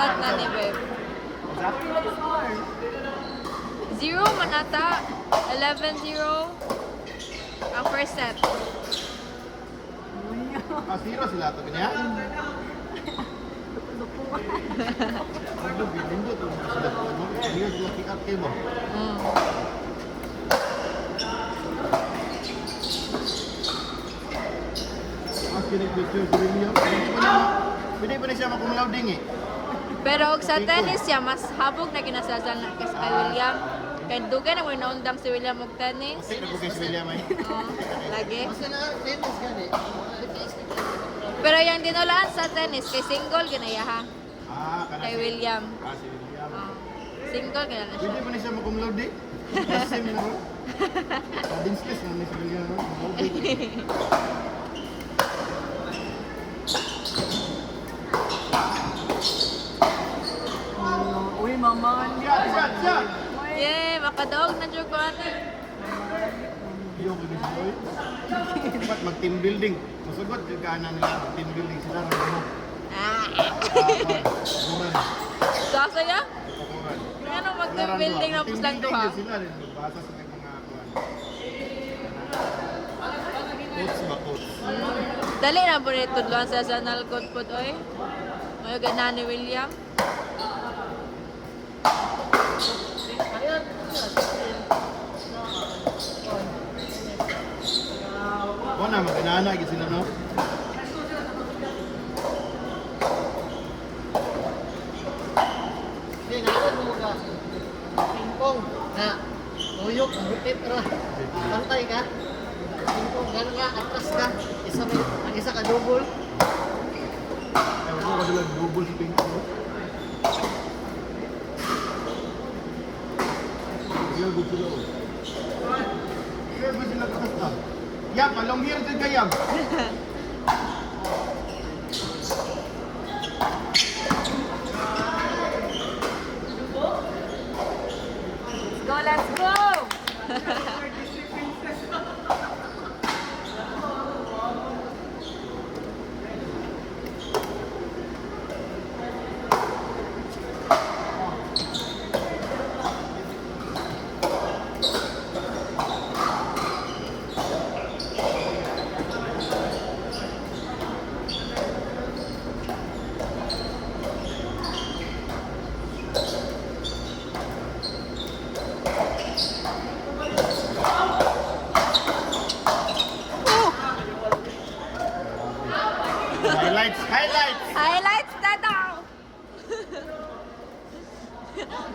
Nabuhat na ni Beb. 0 manata. 11-0. Ang first set. Zero sila ito. Kanya? Ano, bilindot. Sila ito. Hindi sila pick up kayo ba? Mas kinig-video si William. Pwede pa na siya makumalauding eh. Pero og sa tennis siya, mas habog na kinasasal na kay William. Kaya dugay na mo naundang si William og tennis. Kasi na po kay si William ay. Lagi. Kasi na, tennis gani. Pero yung dinulaan sa tennis, kay single ginayaha. Kana Kay si- William. Si William. Single gina na siya. Pwede pa na siya makumalauding. Kasi na ro. Din stress na ni si William ro. Uy, mama. Siya! Yay, makadaog na jud ko ate. Iyo ko din siya. Dapat mag-team building. Masugot yung kanan nila. Team building sila. Buman. Sasa ya? Buman. Ano mag-team building na pus lang duha. Sila rin. Basa sa mga kuwan. Coach ba coach? Dali na po rin tudluan sa Zanal Code po oy. May gana ni William. O na, mag-inana sila no? Hindi, naroon mo ka. Pingpong. Na, tuyok, bukit ra. Pantay ka. Pingpong, gano'n ka, atras ka. Ang isa ka double. Ewan ko sila double si Pink. Real good sila o. Real good sila kakasta. Yam, along here din ka Yam. Let's go! Highlights! Highlights na daw!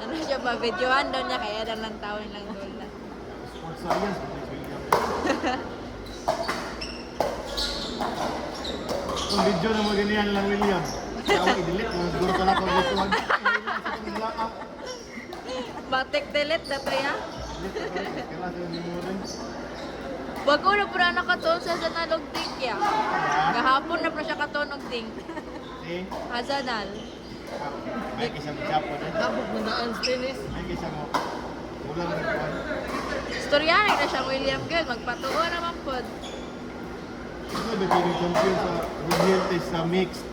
Ano siya ba? Videohan daw niya kaya daw ng taon lang doon na. Sports science, Miss William. Kung video na mo ganyan lang William. Kaya i-delete mo, siguro ka na pag gusto mag- Batik delete na to ya. Kailangan sa memory. Bago na po na nakatuon sa Zanalog Ding ya. Kahapon na po siya katunog ding. Eh, Hazanal. may kisa mo chapo na. Habog mo daan sa tennis. May kisa mo. Ulang na kuwan. Storyahan na siya William Good. Magpatuo naman po. Ano ba yung champion sa Rodel sa mixed?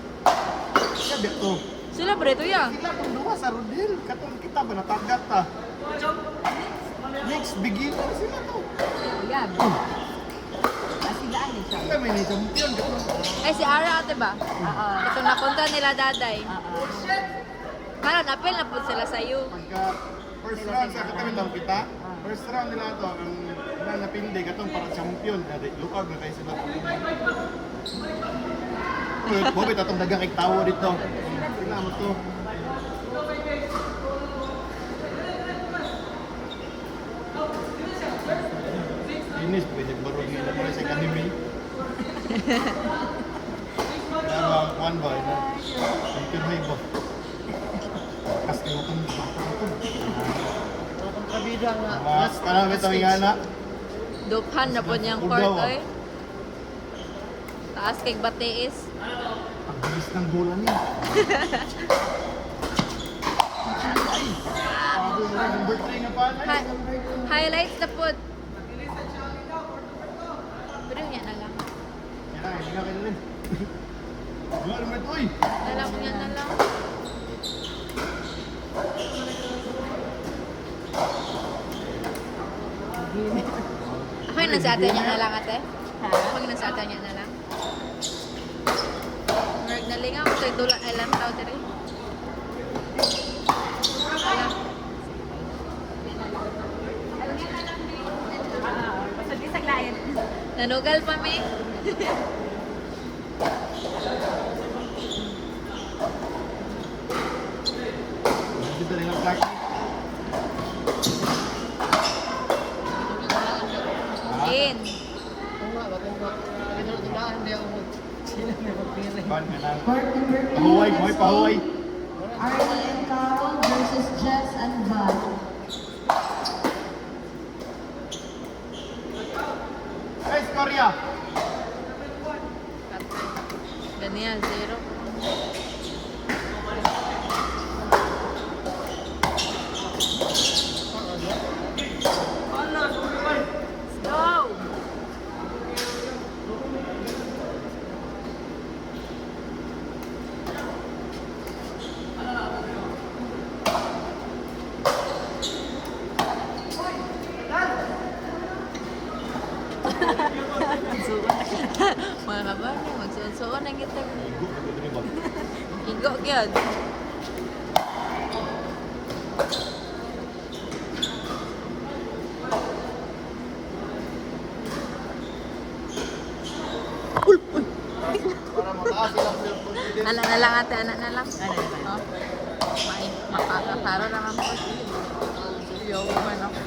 Sabi to. Sila breto ya. Sila kung duwa sa Rodel. Katong kita ba natagat ta? Mixed beginner sila to. Yan. Sila may ni champion. Ay si Ara ate ba? Ito napunta nila daday. Karon apel na po sila sa iyo. Pagka first round sa katabi lang kita. First round nila to ang nang napindi katong para champion. Lukag na kayo sila. Bobby tatong dagang iktawo dito. Sila mo to. Inis, pwede barog nila mo sa kanimi. Kaya ang kuwan ba? Champion na iba. Kasi mo kung Ang kabida nga. parang ito yung ana. Duphan na po niyang Ugaw, court oy. Taas kay batiis. Ang bilis ng bola niya. Sabi mo rin, number 3 nga pa. Highlights na po. Pero yan na lang. Yan na, hindi ka kayo rin. Number 2. Alam mo yan na lang. na sa atin niya na lang, ate? Huwag na sa atin niya na lang. Marag nalingaw ko sa'yo dula. Ay lang tao tiri. Pasod sa client. Nanugal pa, me. Dito rin ang flag. In. Tunga ba, tunga. Pinatulaan, hindi ako mag... Sino may magpiri? Ban ka na. Pahuway, buhay, pahuway. Arlen and Carl versus Jess and Bud. Guys, Korea! Ganyan, 0. Go! Mga kabarne, magsuon-suon ang kita. Igo gyud. Para mataas silang self-confidence. Anak na lang ate, anak na lang. Ano naman? Oh. Makakaparo naman po. Yo, man ako.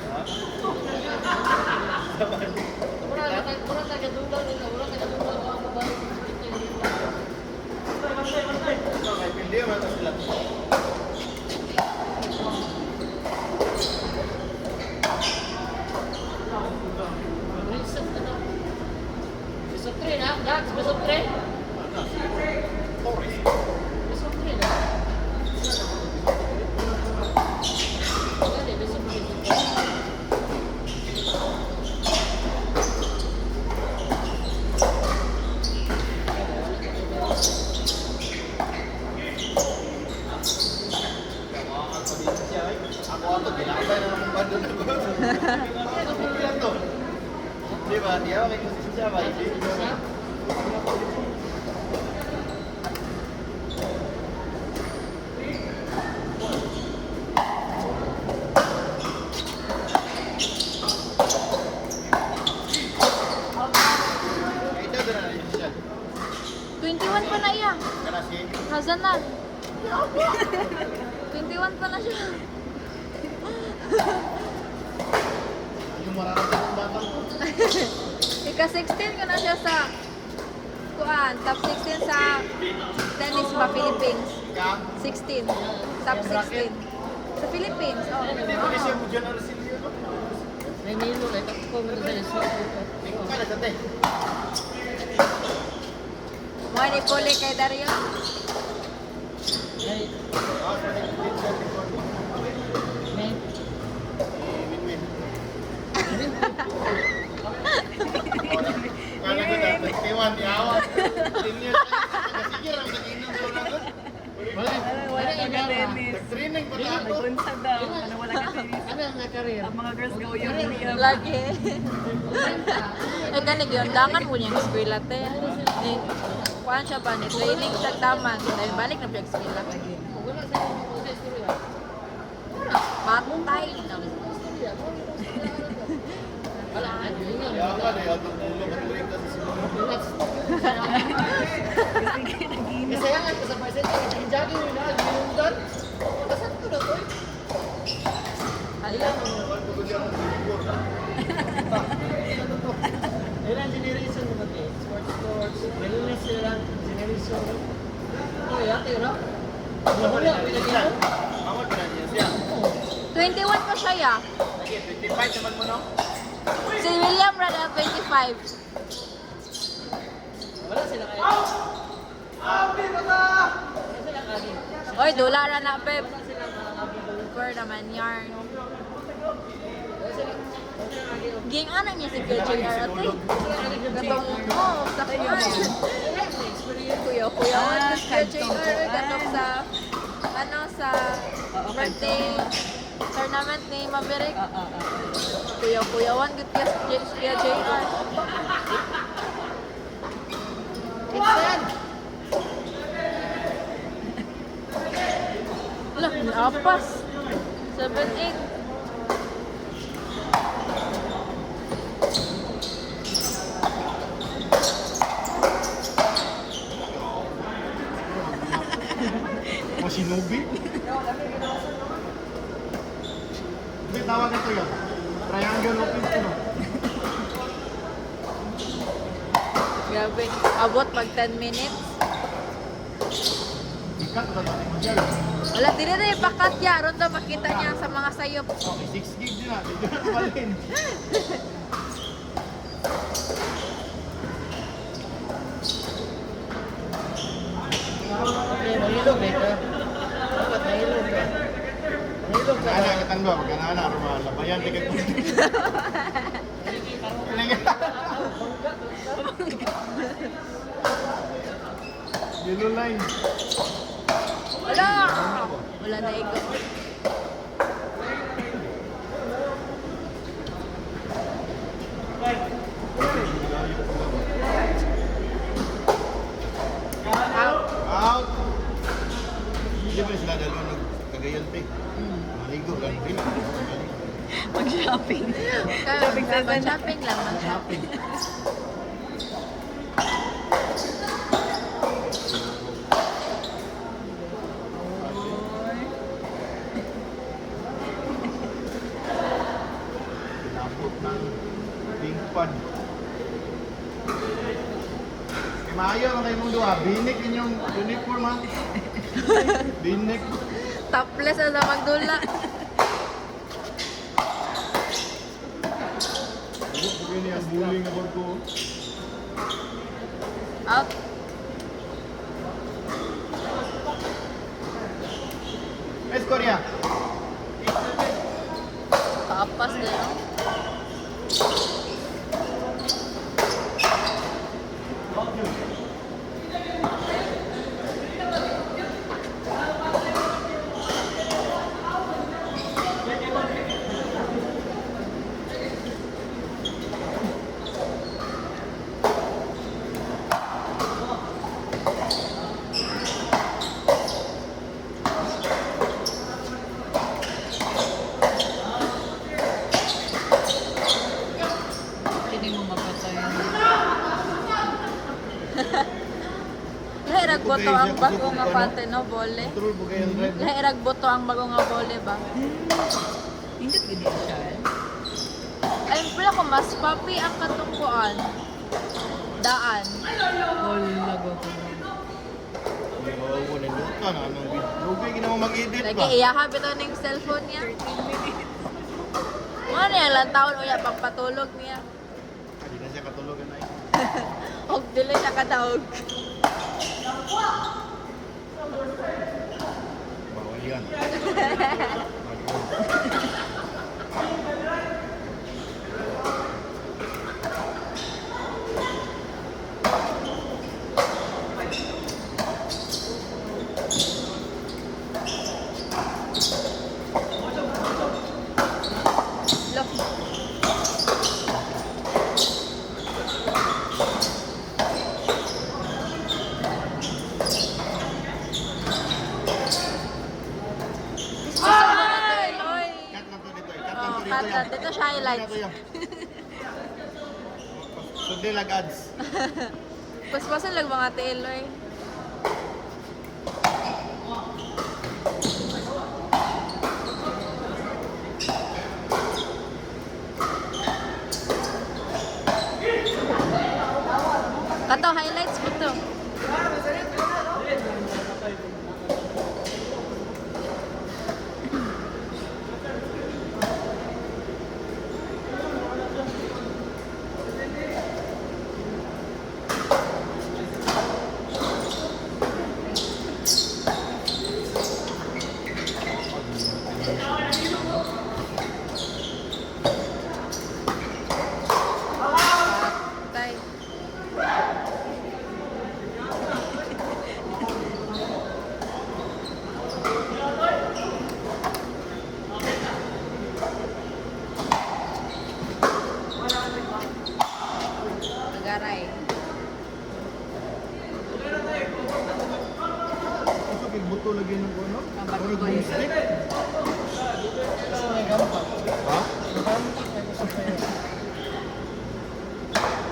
Mura taga-dulang nila, mura taga-dulang ako ang babae. Okay, pindi naman ito sila. Reset na na. Best of 3 na, Dax, best of 3. Best of 3 na. Dali, best of 3. Ako ato, ginakabay na ng bando na ko. Ano po yan to? Di ba? Di ako may konsensya ba? Ay, ito doon na rin siya. 21 pa na iya. Kana si... Hazanan. 21 pa na siya. Yung mararamdaman ng batang ko. Ika-16 ko na siya sa kuan, top 16 sa tennis pa Philippines. Ka? 16. Top 16. Sa Philippines, oh. Hindi mo siya mo dyan Arcilio, no? May nilo, eh, takpo mo na sa iso. Tingko ka na dati. Mo ni Puli kay Dario. Ay, Ah, pwede ko din siya. may... Win-win. Kala ko na, nagtiwan, yawa. Tingnan ka, sige lang, nag-inom ko na doon. Wala, wala yung gama. Nag-training pa na ako. Nagbunsag daw. Ano wala ka tennis. Ano ang na-career? Ang mga girls go yung Lagi. Eh kanig yun, dangan mo niyang eskwela te. Ni kuan siya ba ni training sa taman. Dahil balik na piyag eskwela. Wala sa istorya. Patay na. Wala, naglingan. Kaya nga, eh, atong ulo matuloy ka sa siguro. Kasi yan, sa paisen, jogging yun na, ginundan. Kasan ko na to eh. Alam. Ilan generation mo natin? Sports, wellness sila, generation. Ito, yate, no? Wala, pinag-inom. Ako, pinanyan siya. 21 pa siya ya. Sige, 25 naman mo, no? Si William Rada 25. Wala sila kaya. Wala sila kaya. Oy, dula ra na pep. Wala sila kaya. For naman yarn. Wala sila kaya. Ging anak niya si KJR ate. Gatong mo sa kuan. Kuya, Ah, si KJR gatok sa ano sa birthday tournament ni Maverick. Oo. Kuya-kuyawan, good kaya JR. Extend! Wala, apas. 7-8. O sinubi. Hindi, tawag ito yun. Triangle open ko, no? Grabe. Abot pag 10 minutes. Ikat o tatapin mo dyan. Wala, dili na ipakat ya. Aron daw makita niya sa mga sayop. Okay, 6 gig din natin. Dito na malin. Okay, mahilog eh. Dapat mahilog eh. Mahilog ka. Ana, katang ba? Magkana-ana. Roma, labayan. Tigag ko. Yellow line. Wala! Wala na ikaw. Out. Out! Hindi ba sila dalawa nagkagayante? Maligo lang din. Mag-shopping. Shopping session. Shopping lang. Shopping. Pinabot ng pink pad. Kaya maayo lang kayo mong duha. Binik inyong uniform ha. Binik. Topless na sa magdula. Ini ang bullying about ko. Out. Yes, Korea. Tapas na yun. Hindi mo mapatay. Lahirag boto ang bago nga pante no bole. Control po kayo ang drive. Lahirag boto ang bago nga bole ba? Hindot gini siya. Ay, pala ko mas papi ang katungkuan. Daan. All lago ko. Oo, nandun ka na. Anong video? Lugi, ginawa mag-edit Lagi ba? iyaha bito ning cellphone niya. Ano niya lang taon uya pagpatulog niya. Hindi na siya katulugan na Og dili siya katawag. Bawal yan. Look. Ay! Oy! Cut lang to dito. Cut lang Oh, to cut dito lang. yan. Dito siya highlights. Ito yan. Sundi lag ads. Paspasan lang mga Taylor. Kato, highlights mo to. Patay. luto lagi ng ano? Ang Murag barkoy. stick.